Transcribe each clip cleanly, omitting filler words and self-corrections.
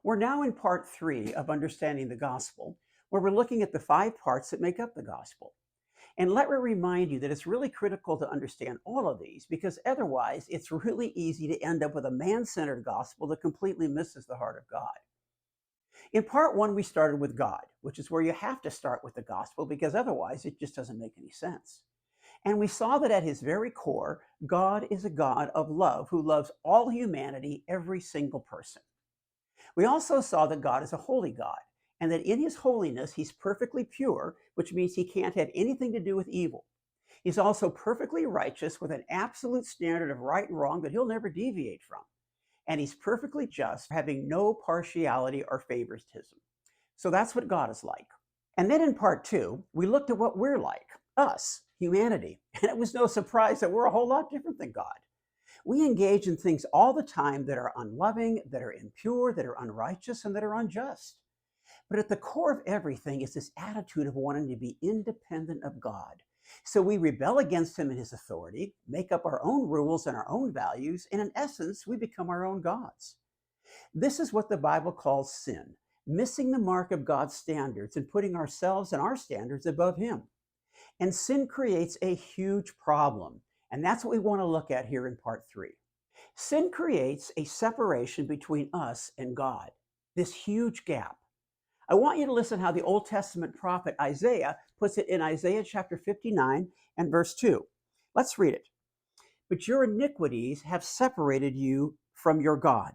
We're now in part three of understanding the gospel, where we're looking at the five parts that make up the gospel. And let me remind you that it's really critical to understand all of these because otherwise it's really easy to end up with a man centered gospel that completely misses the heart of God. In part one, we started with God, which is where you have to start with the gospel because otherwise it just doesn't make any sense. And we saw that at his very core, God is a God of love who loves all humanity, every single person. We also saw that God is a holy God and that in his holiness, he's perfectly pure, which means he can't have anything to do with evil. He's also perfectly righteous with an absolute standard of right and wrong that he'll never deviate from. And he's perfectly just, having no partiality or favoritism. So that's what God is like. And then in part two, we looked at what we're like, us, humanity. And it was no surprise that we're a whole lot different than God. We engage in things all the time that are unloving, that are impure, that are unrighteous, and that are unjust. But at the core of everything is this attitude of wanting to be independent of God. So we rebel against him and his authority, make up our own rules and our own values, and in essence, we become our own gods. This is what the Bible calls sin, missing the mark of God's standards and putting ourselves and our standards above him. And sin creates a huge problem. And that's what we want to look at here in part three. Sin creates a separation between us and God, this huge gap. I want you to listen how the Old Testament prophet Isaiah puts it in Isaiah chapter 59 and verse 2. Let's read it. But your iniquities have separated you from your God.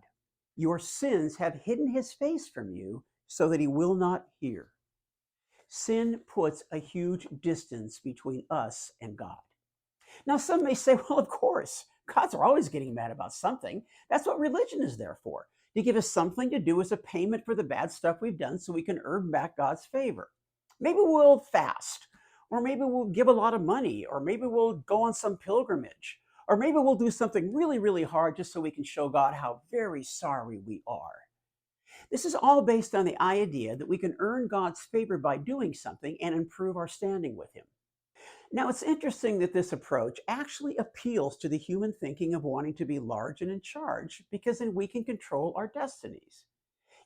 Your sins have hidden his face from you so that he will not hear. Sin puts a huge distance between us and God. Now, some may say, well, of course, God's are always getting mad about something. That's what religion is there for, to give us something to do as a payment for the bad stuff we've done so we can earn back God's favor. Maybe we'll fast, or maybe we'll give a lot of money, or maybe we'll go on some pilgrimage, or maybe we'll do something really, really hard just so we can show God how very sorry we are. This is all based on the idea that we can earn God's favor by doing something and improve our standing with him. Now, it's interesting that this approach actually appeals to the human thinking of wanting to be large and in charge because then we can control our destinies.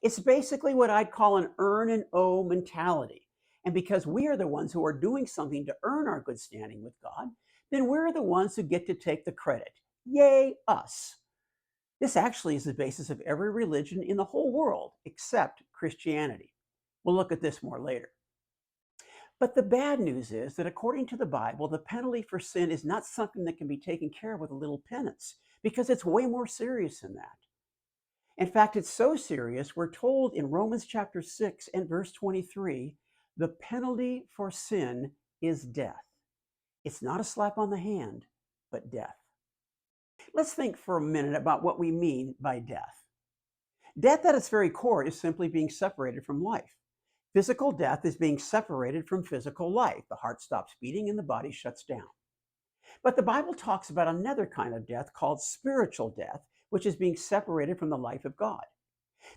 It's basically what I'd call an earn and owe mentality. And because we are the ones who are doing something to earn our good standing with God, then we're the ones who get to take the credit. Yay, us. This actually is the basis of every religion in the whole world except Christianity. We'll look at this more later. But the bad news is that according to the Bible, the penalty for sin is not something that can be taken care of with a little penance, because it's way more serious than that. In fact, it's so serious, we're told in Romans chapter 6 and verse 23, the penalty for sin is death. It's not a slap on the hand, but death. Let's think for a minute about what we mean by death. Death at its very core is simply being separated from life. Physical death is being separated from physical life. The heart stops beating and the body shuts down. But the Bible talks about another kind of death called spiritual death, which is being separated from the life of God.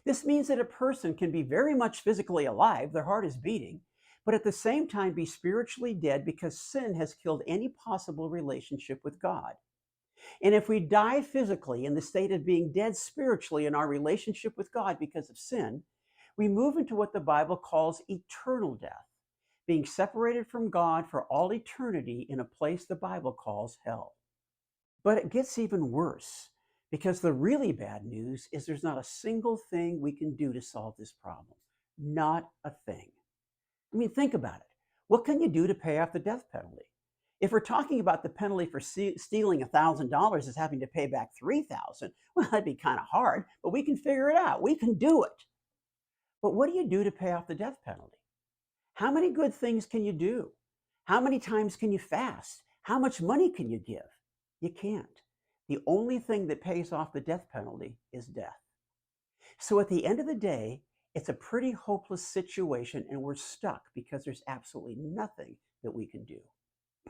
This means that a person can be very much physically alive, their heart is beating, but at the same time be spiritually dead because sin has killed any possible relationship with God. And if we die physically in the state of being dead spiritually in our relationship with God because of sin, we move into what the Bible calls eternal death, being separated from God for all eternity in a place the Bible calls hell. But it gets even worse because the really bad news is there's not a single thing we can do to solve this problem. Not a thing. I mean, think about it. What can you do to pay off the death penalty? If we're talking about the penalty for stealing $1,000 is having to pay back $3,000, well, that'd be kind of hard, but we can figure it out. We can do it. But what do you do to pay off the death penalty? How many good things can you do? How many times can you fast? How much money can you give? You can't. The only thing that pays off the death penalty is death. So at the end of the day, it's a pretty hopeless situation and we're stuck because there's absolutely nothing that we can do.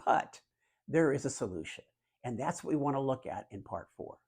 But there is a solution, and that's what we want to look at in part four.